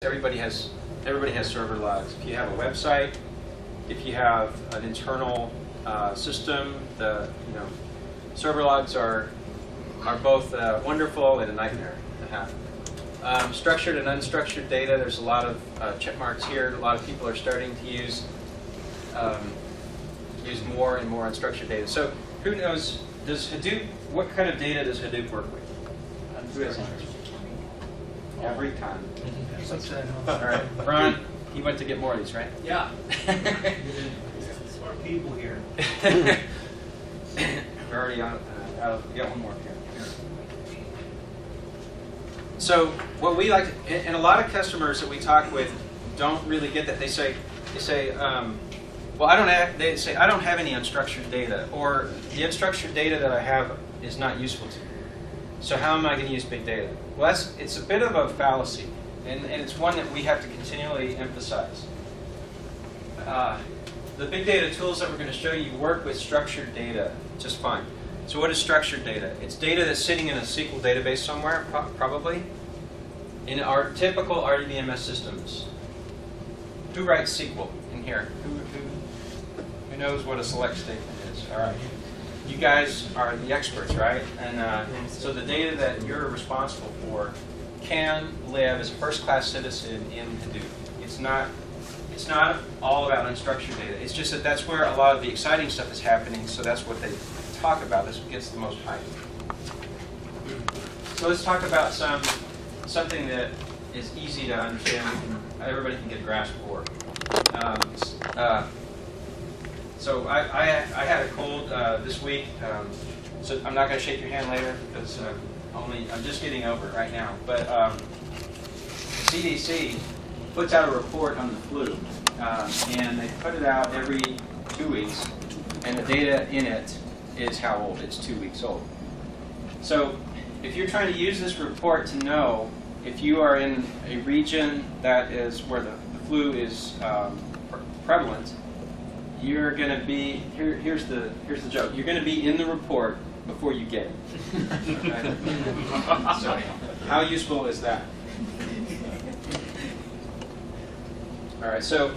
Everybody has server logs. If you have a website, if you have an internal system, server logs are both wonderful and a nightmare to have. Structured and unstructured data. There's a lot of check marks here. A lot of people are starting to use more and more unstructured data. So who knows? Does Hadoop? What kind of data does Hadoop work with? Who has interest? Every time. All right, Ron, you went to get more of these, right? Yeah. Smart people here. We're already on. We got one more here. So what we like, and a lot of customers that we talk with don't really get that. They say, well, I don't have any unstructured data, or the unstructured data that I have is not useful to me. So how am I going to use big data? Well, it's a bit of a fallacy, and it's one that we have to continually emphasize. The big data tools that we're going to show you work with structured data just fine. So what is structured data? It's data that's sitting in a SQL database somewhere, probably, in our typical RDBMS systems. Who writes SQL in here? Who knows what a select statement is? All right. You guys are the experts, right? And so the data that you're responsible for can live as a first-class citizen in Hadoop. It's not all about unstructured data. It's just that that's where a lot of the exciting stuff is happening, so that's what they talk about. This gets the most hype. So let's talk about something that is easy to understand. Everybody can get a grasp for. So I had a cold this week, so I'm not going to shake your hand later because I'm just getting over it right now. But the CDC puts out a report on the flu, and they put it out every 2 weeks, and the data in it is how old? It's 2 weeks old. So if you're trying to use this report to know if you are in a region that is where the flu is prevalent, you're going to be, here's the joke, you're going to be in the report before you get it. Right? So how useful is that? All right, so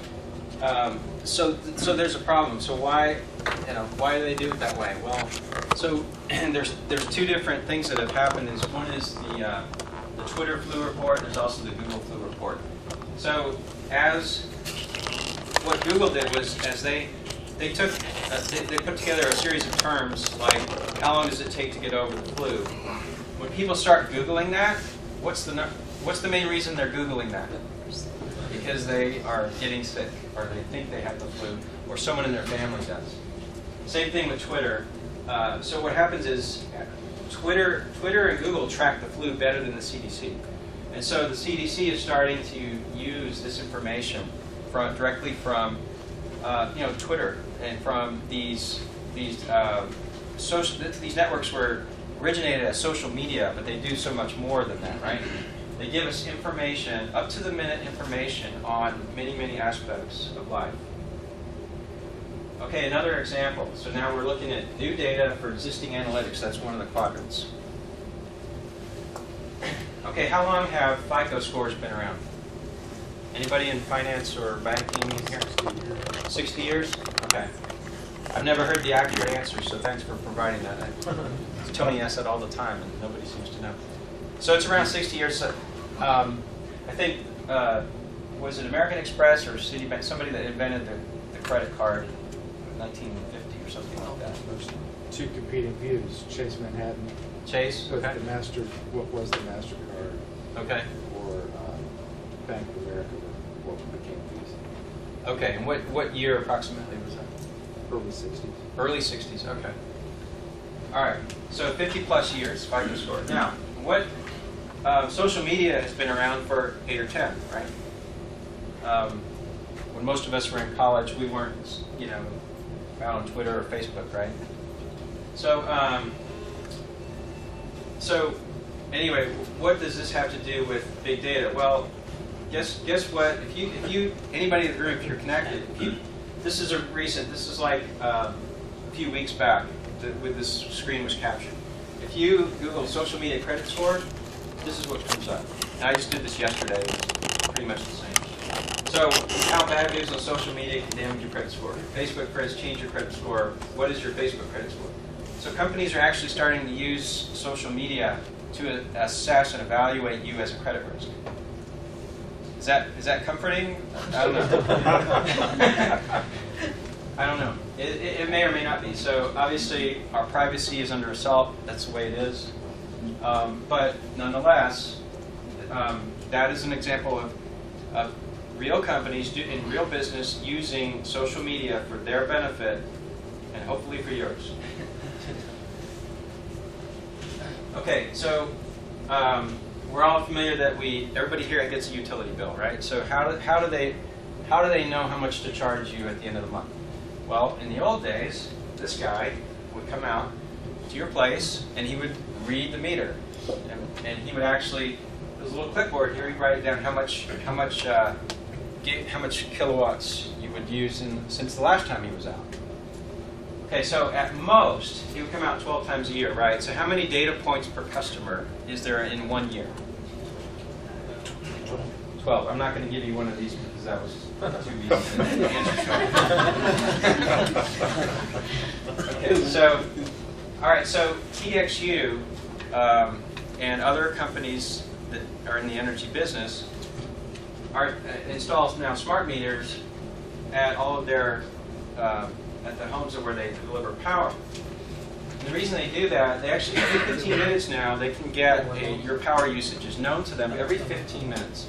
there's a problem. So why do they do it that way? Well, so there's two different things that have happened. One is the Twitter flu report. There's also the Google flu report. So what Google did was, as they put together a series of terms like how long does it take to get over the flu. When people start Googling that, what's the main reason they're Googling that? Because they are getting sick, or they think they have the flu, or someone in their family does. Same thing with Twitter. So what happens is Twitter and Google track the flu better than the CDC, and so the CDC is starting to use this information directly from Twitter and from these networks were originated as social media, but they do so much more than that, right? They give us information, up-to-the-minute information on many, many aspects of life. Okay, another example. So now we're looking at new data for existing analytics. That's one of the quadrants. Okay, how long have FICO scores been around? Anybody in finance or banking in here? 60 years? Okay. I've never heard the accurate answer, so thanks for providing that. Tony asks that all the time, and nobody seems to know. So it's around 60 years. I think, was it American Express or Citibank, somebody that invented the credit card in 1950 or something like that? There's two competing views. Chase Manhattan. Chase? With Okay. what was the MasterCard. Okay. Or Bank of America, what became Visa. Okay, and what year approximately was that? Early 60s. Early 60s, okay. All right, so 50 plus years, FICO score. Now, what social media has been around for 8 or 10, right? When most of us were in college, we weren't, out on Twitter or Facebook, right? So anyway, what does this have to do with big data? Well, guess what? Anybody in the room, if you're connected, this is like a few weeks back when this screen was captured. If you Google social media credit score, this is what comes up. And I just did this yesterday. It was pretty much the same. So how bad news on social media can damage your credit score. Facebook credits change your credit score. What is your Facebook credit score? So companies are actually starting to use social media to assess and evaluate you as a credit risk. Is that comforting? I don't know. I don't know. It may or may not be. So obviously our privacy is under assault. That's the way it is. But nonetheless, that is an example of real companies in real business using social media for their benefit and hopefully for yours. Okay, so we're all familiar that everybody here gets a utility bill, right? So how do they know how much to charge you at the end of the month? Well, in the old days, this guy would come out to your place and he would read the meter, and he would actually, there's a little clipboard here, he'd write down how much kilowatts you would use since the last time he was out. Okay, so at most, he would come out 12 times a year, right? So how many data points per customer is there in 1 year? 12. I'm not going to give you one of these because that was too easy to answer. Okay, so, all right, so TXU and other companies that are in the energy business installs now smart meters at all of their at the homes where they deliver power. And the reason they do that, they actually every 15 minutes now they can get your power usage is known to them every 15 minutes.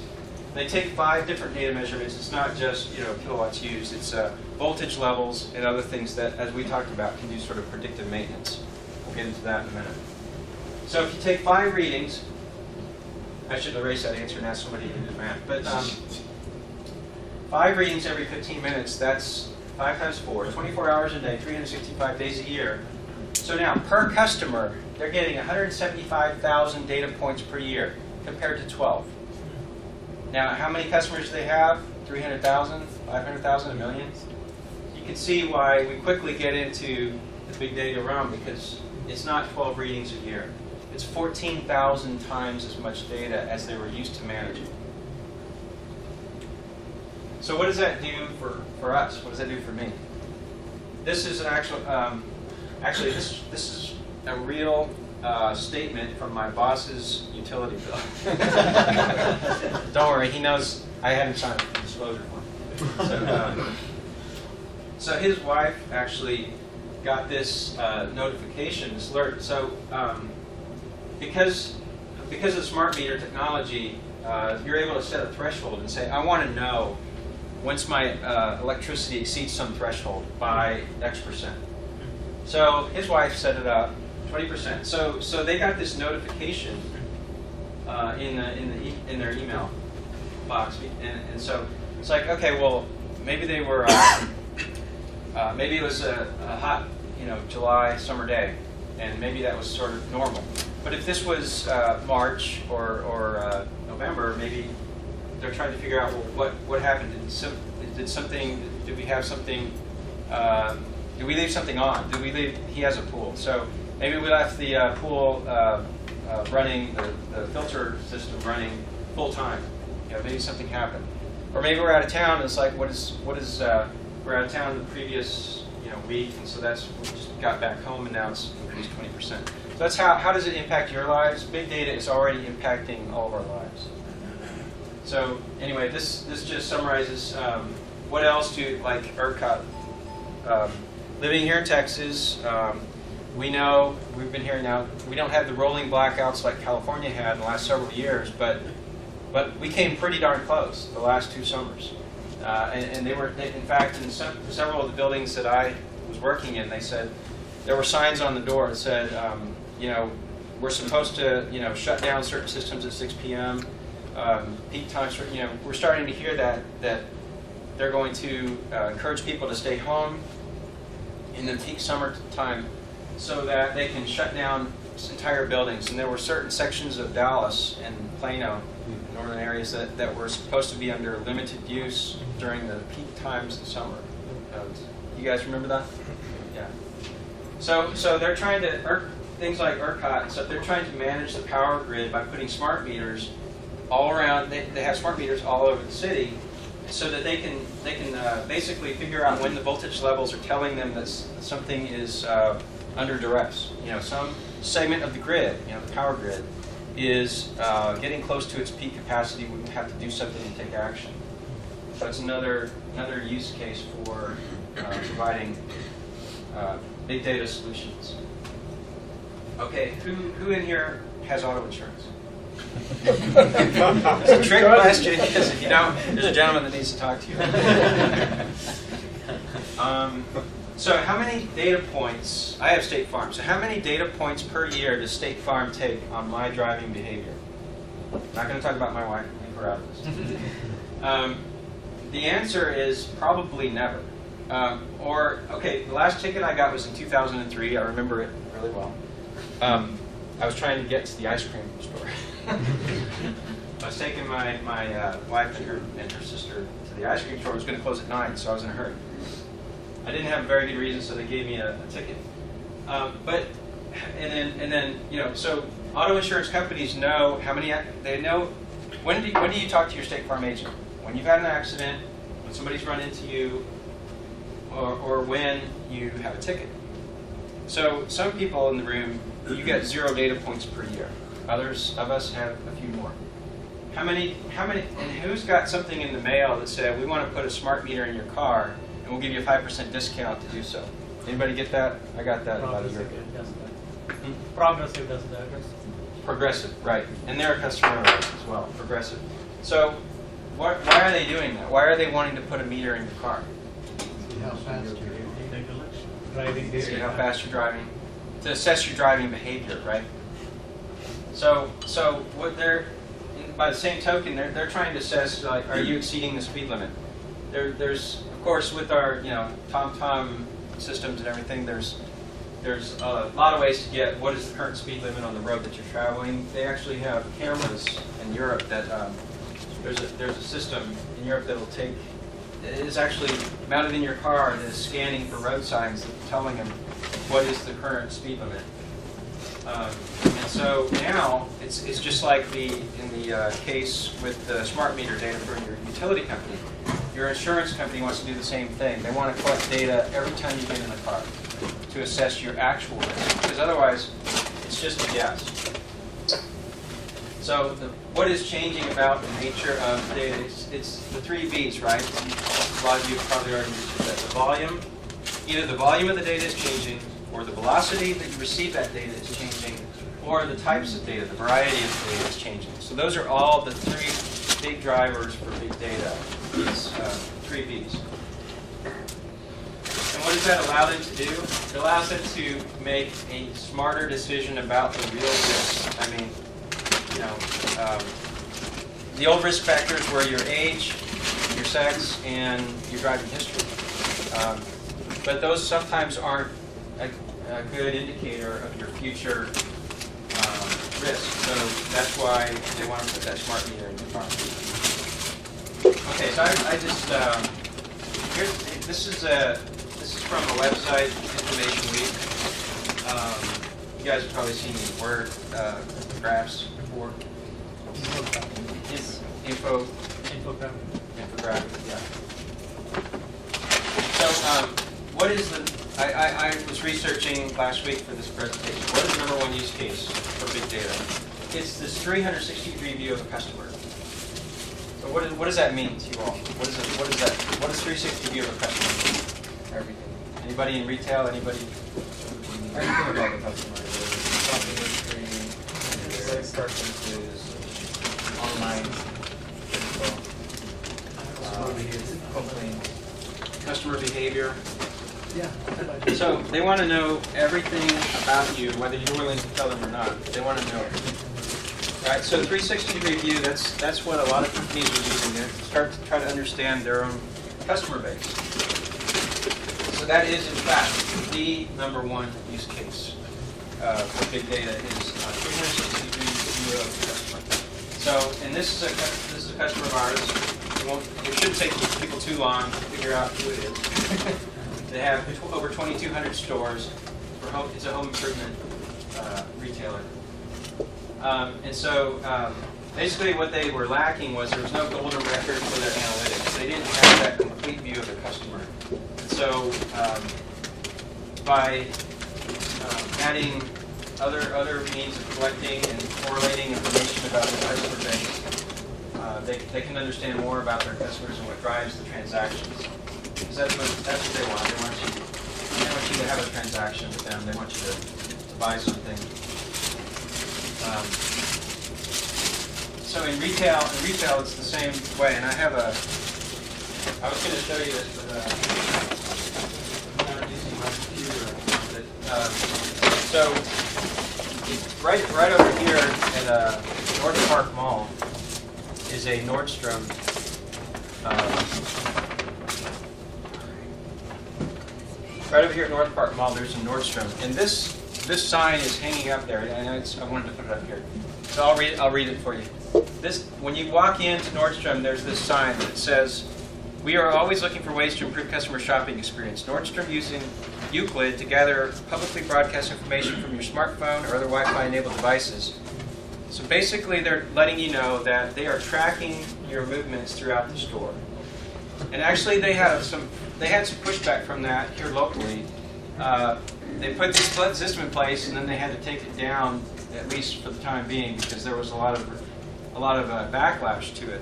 They take 5 different data measurements. It's not just kilowatts used. It's voltage levels and other things that, as we talked about, can do sort of predictive maintenance. We'll get into that in a minute. So if you take 5 readings, I should erase that answer and ask somebody to do the math. But 5 readings every 15 minutes, that's 5 times 4, 24 hours a day, 365 days a year. So now, per customer, they're getting 175,000 data points per year, compared to 12. Now, how many customers do they have? 300,000, 500,000, a million? You can see why we quickly get into the big data realm, because it's not 12 readings a year. It's 14,000 times as much data as they were used to managing. So what does that do for us? What does that do for me? This is an actual, actually this is a real statement from my boss's utility bill. Don't worry, he knows I hadn't signed the disclosure form. So his wife actually got this notification, this alert. So because of the smart meter technology, you're able to set a threshold and say, I want to know once my electricity exceeds some threshold by X%. So his wife set it up 20%. So they got this notification in their email box, and so it's like, okay, well, maybe they were maybe it was a hot July summer day, and maybe that was sort of normal. But if this was March or November, maybe they're trying to figure out, well, what happened? Did we have something? Did we leave something on? Did we leave? He has a pool, so maybe we left the pool running, the filter system running full time. Maybe something happened, or maybe we're out of town. And it's like, what is? We're out of town the previous week, and so we just got back home, and now it's increased 20%. So that's how does it impact your lives? Big data is already impacting all of our lives. So anyway, this just summarizes what else do, like ERCOT. Living here in Texas, we know, we've been here now, we don't have the rolling blackouts like California had in the last several years, but we came pretty darn close the last 2 summers. And they were, in fact, in several of the buildings that I was working in, they said, there were signs on the door that said, we're supposed to, shut down certain systems at 6 p.m. Peak times, we're starting to hear that they're going to encourage people to stay home in the peak summer time so that they can shut down entire buildings. And there were certain sections of Dallas and Plano, northern areas, that were supposed to be under limited use during the peak times of summer. You guys remember that? Yeah. So they're trying to, things like ERCOT and stuff, they're trying to manage the power grid by putting smart meters all around. They have smart meters all over the city, so that they can basically figure out when the voltage levels are telling them that something is under duress. Some segment of the grid, the power grid, is getting close to its peak capacity. We have to do something and take action. So it's another use case for providing big data solutions. Okay, who in here has auto insurance? It's a trick question, because if you don't, there's a gentleman that needs to talk to you. So how many data points, I have State Farm, so how many data points per year does State Farm take on my driving behavior? I'm not going to talk about my wife, leave her out of this. The answer is probably never. Okay, the last ticket I got was in 2003, I remember it really well. I was trying to get to the ice cream store. I was taking my wife and her sister to the ice cream store. It was going to close at 9, so I was in a hurry. I didn't have a very good reason, so they gave me a ticket. So auto insurance companies know how many. They know when do you talk to your State Farm agent? When you've had an accident, when somebody's run into you, or when you have a ticket. So some people in the room, you get 0 data points per year. Others of us have a few more. How many, and who's got something in the mail that said, we want to put a smart meter in your car, and we'll give you a 5% discount to do so? Anybody get that? I got that about a year ago. Progressive does that. Progressive, right. And they're a customer of ours as well, Progressive. So why are they doing that? Why are they wanting to put a meter in your car? See how fast you're driving. See how fast you're driving. To assess your driving behavior, right? So what they're, by the same token, they're trying to assess, like, are you exceeding the speed limit? There's, of course, with our TomTom systems and everything, there's a lot of ways to get what is the current speed limit on the road that you're traveling. They actually have cameras in Europe that there's a system in Europe that will take. It is actually mounted in your car and is scanning for road signs telling them what is the current speed limit. And so now it's just like in the case with the smart meter data for your utility company. Your insurance company wants to do the same thing. They want to collect data every time you get in the car to assess your actual risk, because otherwise it's just a guess. So what is changing about the nature of data? It's the 3 V's, right? A lot of you have probably already used that. The volume, either the volume of the data is changing, or the velocity that you receive that data is changing, or the types of data, the variety of data is changing. So those are all the 3 big drivers for big data, these 3 V's. And what does that allow them to do? It allows them to make a smarter decision about the real risk. I mean, the old risk factors were your age, your sex, and your driving history. But those sometimes aren't a good indicator of your future risk. So that's why they want to put that smart meter in the car. Okay, so I just this is from a website, Information Week. You guys have probably seen these word graphs before. Infographic, yeah. So what is I was researching last week for this presentation. What is the number 1 use case for big data? It's this 360-degree view of a customer. So what does that mean to you all? What is that? What does 360 view of a customer mean? Everything. Anybody in retail? Anybody? Everything about the customer. Shopping history, preferences, online info, customer behavior. Yeah. So they want to know everything about you, whether you're willing to tell them or not. They want to know. Right. So 360-degree view. That's what a lot of companies are using to start to try to understand their own customer base. So that is, in fact, the number 1 use case for big data is 360-degree view of the customer. So, and this is a customer of ours. It shouldn't take people too long to figure out who it is. They have over 2,200 stores. It's a home improvement retailer. And so basically what they were lacking was there was no golden record for their analytics. They didn't have that complete view of the customer. And so by adding other means of collecting and correlating information about the customer base, they can understand more about their customers and what drives the transactions. Because that's what they want. They want you to have a transaction with them. They want you to buy something. So in retail, it's the same way. And I was going to show you this, but I'm not using my computer. So right over here at North Park Mall is a Nordstrom. Right over here at North Park Mall, there's a Nordstrom, and this sign is hanging up there. I wanted to put it up here, so I'll read it for you. When you walk into Nordstrom, there's this sign that says, "We are always looking for ways to improve customer shopping experience. Nordstrom using Euclid to gather publicly broadcast information from your smartphone or other Wi-Fi enabled devices." So basically, they're letting you know that they are tracking your movements throughout the store. And actually, they had some pushback from that here locally. They put this system in place, and then they had to take it down, at least for the time being, because there was a lot of backlash to it.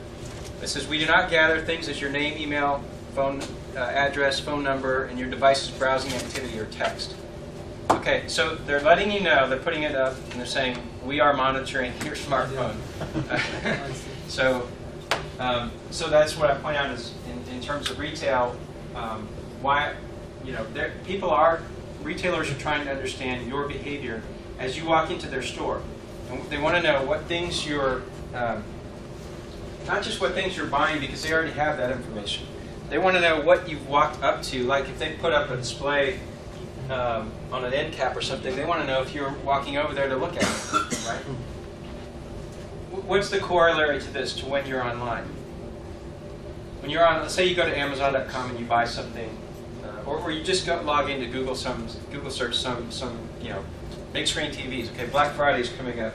It says, "We do not gather things as your name, email, phone address, phone number, and your device's browsing activity or text." Okay, so they're letting you know, they're putting it up, and they're saying, "We are monitoring your smartphone." So that's what I point out is in terms of retail, why retailers are trying to understand your behavior as you walk into their store. And they want to know what things you're, not just what things you're buying, because they already have that information. They want to know what you've walked up to. Like if they put up a display on an end cap or something, they want to know if you're walking over there to look at it, right? What's the corollary to this, to when you're online? When you're on, let's say you go to Amazon.com and you buy something, or you just log into Google search some big screen TVs. Okay, Black Friday's coming up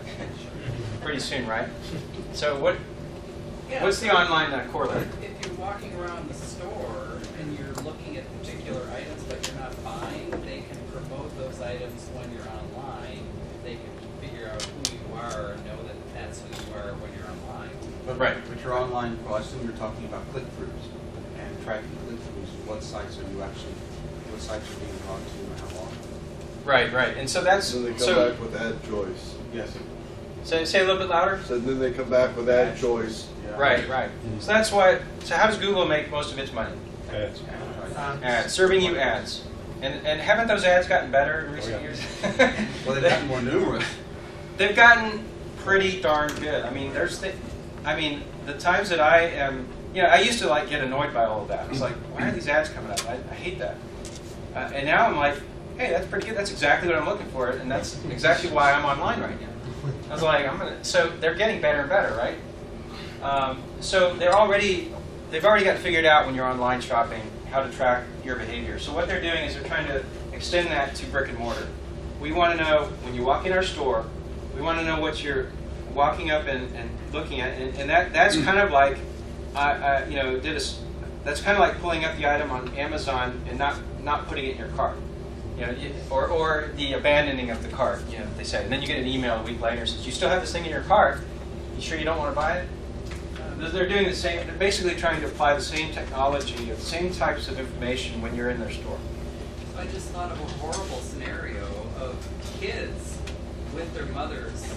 pretty soon, right? So what's the online corollary? If you're walking around the store and you're looking at particular items but you're not buying, they can promote those items when you're online. They can figure out who you are and know that that's who you are when you're online. Right. But you're online, well, I assume you're talking about click-throughs and tracking click-throughs. What sites are being brought to and how long? Right. And so that's... So they come back with ad choice. Yes. Say a little bit louder? So then they come back with ad choice. Yeah. Right. So that's why... So how does Google make most of its money? Ads. Serving you ads. And haven't those ads gotten better in recent years? Well, they've gotten more numerous. They've gotten pretty darn good. I mean, the times that I am... I used to get annoyed by all of that. It's like, why are these ads coming up? I hate that. And now I'm like, hey, that's pretty good. That's exactly what I'm looking for, and that's exactly why I'm online right now. I was like, so they're getting better and better, right? So they've already got it figured out when you're online shopping how to track your behavior. So what they're doing is they're trying to extend that to brick and mortar. We want to know when you walk in our store, we want to know what you're walking up and looking at, and that's kind of like that's kind of like pulling up the item on Amazon and not putting it in your cart, or the abandoning of the cart, they say, and then you get an email a week later that says you still have this thing in your cart. You sure you don't want to buy it? They're doing the same. They're basically trying to apply the same technology, the same types of information when you're in their store. I just thought of a horrible scenario of kids with their mothers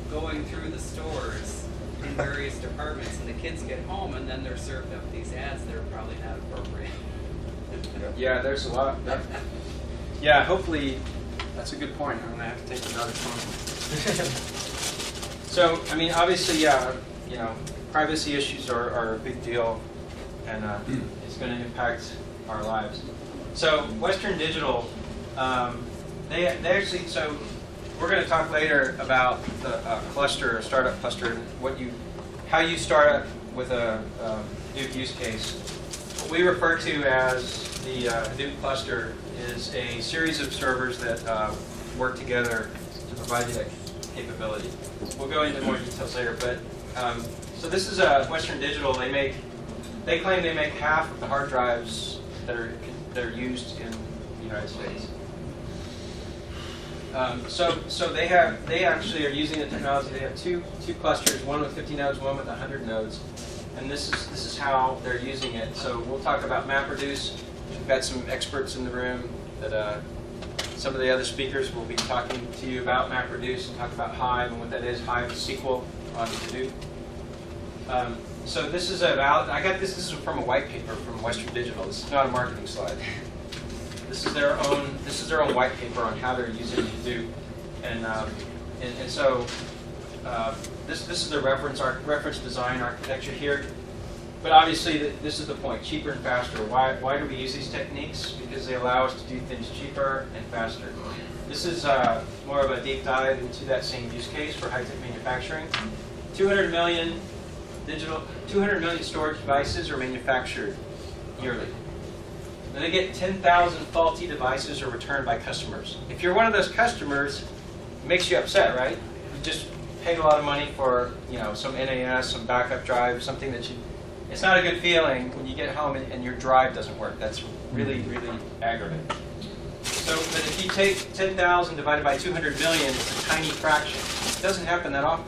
going through the stores in various departments, and the kids get home and then they're served up these ads that are probably not appropriate. Yeah, there's a lot. Yeah, hopefully that's a good point. I'm gonna have to take another phone. So, I mean, obviously, privacy issues are a big deal, and it's going to impact our lives. So, Western Digital, they actually, so we're going to talk later about the cluster, startup cluster, and how you start up with a Hadoop use case. What we refer to as the Hadoop cluster is a series of servers that work together to provide you that capability. We'll go into more details later, but So this is Western Digital. They claim they make half of the hard drives that are used in the United States. So they actually are using the technology. They have two clusters, one with 50 nodes, one with 100 nodes, and this is how they're using it. So we'll talk about MapReduce. We've got some experts in the room that some of the other speakers will be talking to you about MapReduce and talk about Hive and what that is. Hive is SQL on Hadoop. So this is I got this. This is from a white paper from Western Digital. This is not a marketing slide. This is their own white paper on how they're using Hadoop, and so this is the reference design architecture here. But obviously, this is the point: cheaper and faster. Why do we use these techniques? Because they allow us to do things cheaper and faster. This is more of a deep dive into that same use case for high-tech manufacturing. 200 million storage devices are manufactured yearly. And they get 10,000 faulty devices are returned by customers. If you're one of those customers, it makes you upset, right? You just paid a lot of money for, some NAS, some backup drive, something that it's not a good feeling when you get home and your drive doesn't work. That's really, really aggravating. So, but if you take 10,000 divided by 200 million, it's a tiny fraction. It doesn't happen that often,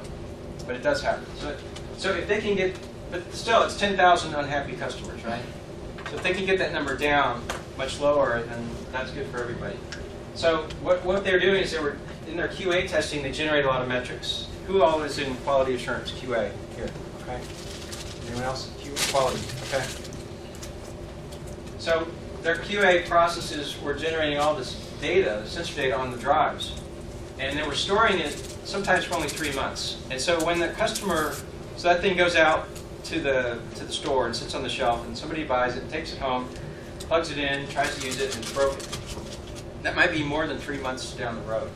but it does happen. So if they can get, but still, it's 10,000 unhappy customers, right? So if they can get that number down much lower, then that's good for everybody. So what they're doing is in their QA testing, they generate a lot of metrics. Who all is in quality assurance, QA, here, okay? Anyone else? Quality, okay? So their QA processes were generating all this data, sensor data on the drives. And they were storing it sometimes for only 3 months. And so when the customer, so that thing goes out to the store and sits on the shelf, and somebody buys it, takes it home, plugs it in, tries to use it, and it's broken. That might be more than 3 months down the road.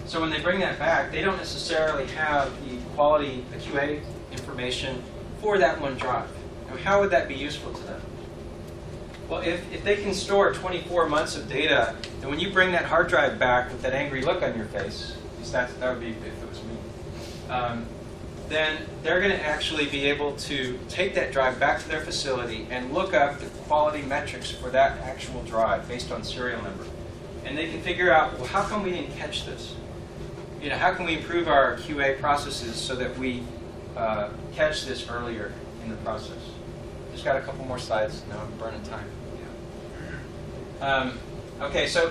So when they bring that back, they don't necessarily have the quality, the QA information for that one drive. Now, how would that be useful to them? Well, if they can store 24 months of data, then when you bring that hard drive back with that angry look on your face, at least that would be if it was me, then they're going to actually be able to take that drive back to their facility and look up the quality metrics for that actual drive based on serial number. And they can figure out, well, how come we didn't catch this? How can we improve our QA processes so that we catch this earlier in the process? Just got a couple more slides. Now I'm burning time. Okay, so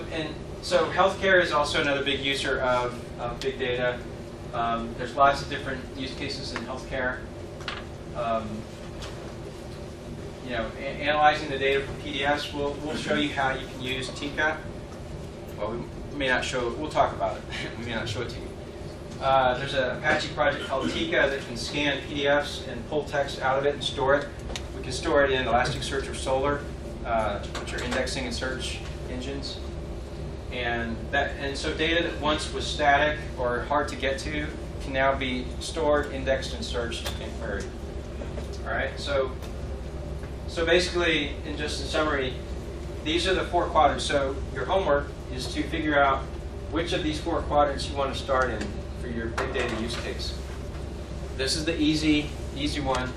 healthcare is also another big user of big data. There's lots of different use cases in healthcare. Analyzing the data from PDFs, we'll show you how you can use Tika. Well, we may not show it. We'll talk about it. We may not show it to you. There's an Apache project called Tika that can scan PDFs and pull text out of it and store it. We can store it in Elasticsearch or Solr, which are indexing and search engines. And so data that once was static or hard to get to can now be stored, indexed, and searched and queried. All right. So basically, in summary, these are the 4 quadrants. So your homework is to figure out which of these 4 quadrants you want to start in for your big data use case. This is the easy one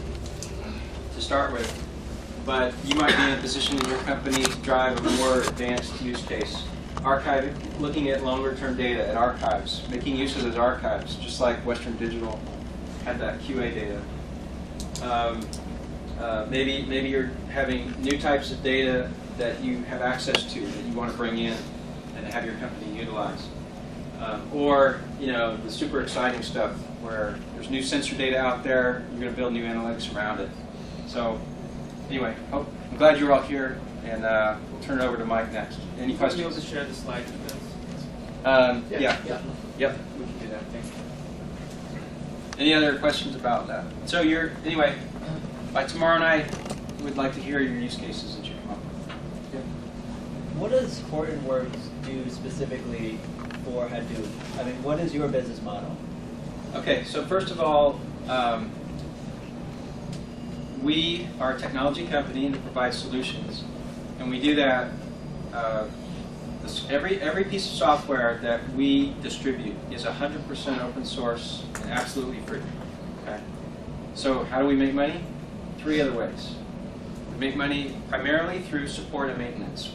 to start with, but you might be in a position in your company to drive a more advanced use case. Archiving, looking at longer-term data at archives, making use of those archives, just like Western Digital had that QA data. Maybe you're having new types of data that you have access to that you want to bring in and have your company utilize. Or the super exciting stuff where there's new sensor data out there, you're going to build new analytics around it. So anyway, I'm glad you're all here, and we'll turn it over to Mike next. Any questions? Will you be able to share the slide with us? Yeah. Yep, we can do that. Thank you. Any other questions about that? So anyway, by tomorrow night, we'd like to hear your use cases that you come up with. Yeah. What does Hortonworks do specifically for Hadoop? I mean, what is your business model? Okay, so first of all, we are a technology company and provide solutions, and we do that. Every piece of software that we distribute is 100% open source and absolutely free. Okay, So how do we make money? 3 other ways. We make money primarily through support and maintenance.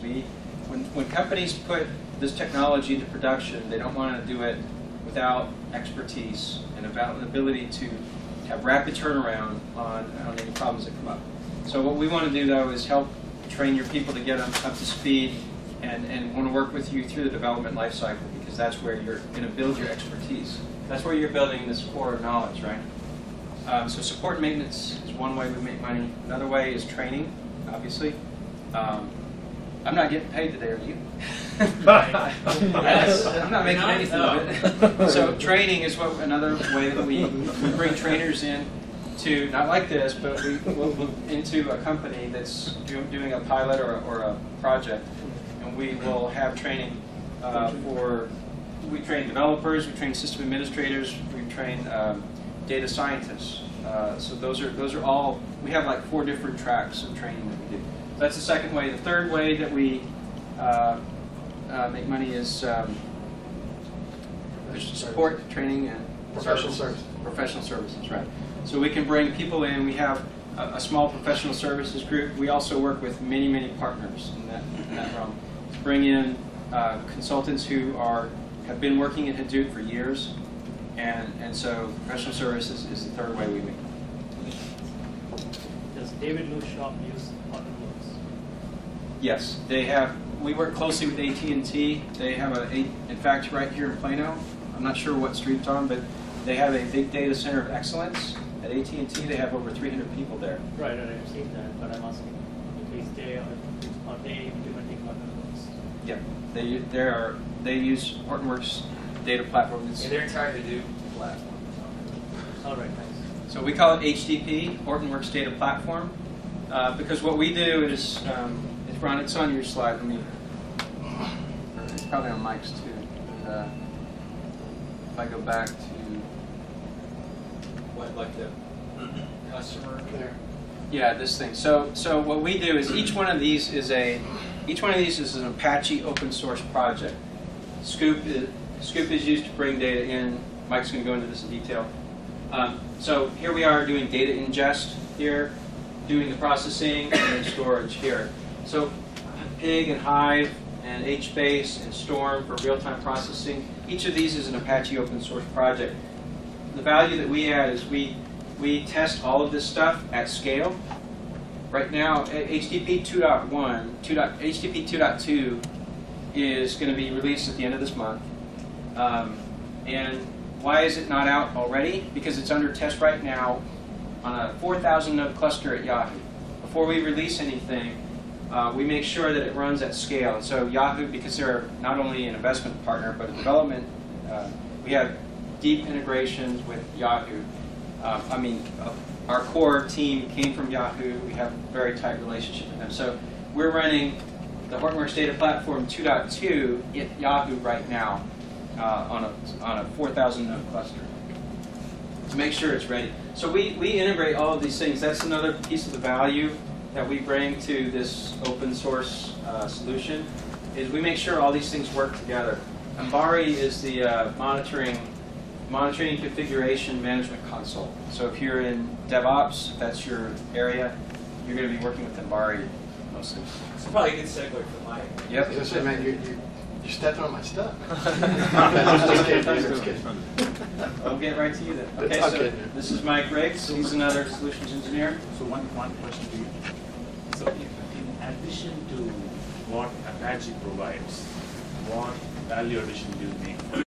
When companies put this technology into production, they don't want to do it without expertise and about an ability to have rapid turnaround on any problems that come up. So what we want to do, though, is help train your people to get them up to speed and want to work with you through the development life cycle, because that's where you're going to build your expertise. That's where you're building this core of knowledge, right? So support and maintenance is one way we make money. Another way is training, obviously. I'm not getting paid today, are you? I'm not making anything of it. So training is another way that we bring trainers in to, not like this, but we'll into a company that's doing a pilot or a project, and we will have training we train developers, we train system administrators, we train data scientists. So those are all, we have like 4 different tracks of training that we do. So that's the second way. The third way that we make money is support, training, and Professional services. Professional services, right. So we can bring people in. We have a small professional services group. We also work with many, many partners in that realm to bring in consultants who have been working in Hadoop for years. And so professional services is the third way we make money. Does David Lou's shop use Hortonworks? Yes, they have. We work closely with AT&T. They have in fact, right here in Plano. I'm not sure what street it's on, but they have a big data center of excellence at AT&T. They have over 300 people there. Right, I've seen that, but I'm asking, is they implementing Hortonworks? Yeah, they use Hortonworks data platform. Yeah, their entire Hadoop platform. All right, thanks. So we call it HDP, Hortonworks Data Platform, because what we do is, Ron, it's on your slide. It's probably on Mike's too. But, if I go back to What, like the customer there? yeah, this thing. So what we do is each one of these is an Apache open source project. Scoop is used to bring data in. Mike's going to go into this in detail. So here we are doing data ingest here, doing the processing, and then storage here. So Pig and Hive and HBase and Storm for real-time processing. Each of these is an Apache open source project. The value that we add is we test all of this stuff at scale. Right now, HTTP 2.1, HTTP 2.2 is going to be released at the end of this month. And why is it not out already? Because it's under test right now on a 4,000 node cluster at Yahoo. Before we release anything, we make sure that it runs at scale. And so Yahoo, because they're not only an investment partner, but a development, we have deep integrations with Yahoo. Our core team came from Yahoo. We have a very tight relationship with them. So we're running the Hortonworks Data Platform 2.2 at Yahoo right now on a 4,000 node cluster to make sure it's ready. So we integrate all of these things. That's another piece of the value that we bring to this open source solution, is we make sure all these things work together. Ambari is the monitoring and configuration management console. So if you're in DevOps, if that's your area, you're going to be working with Ambari mostly. It's probably a good segue for Mike. Yep. As I said, man, you're stepping on my stuff. Just kidding. I'll get right to you then. Okay, It's so okay. this is Mike Riggs. He's another solutions engineer. So one question to you. So in addition to what Apache provides, what value addition do you make?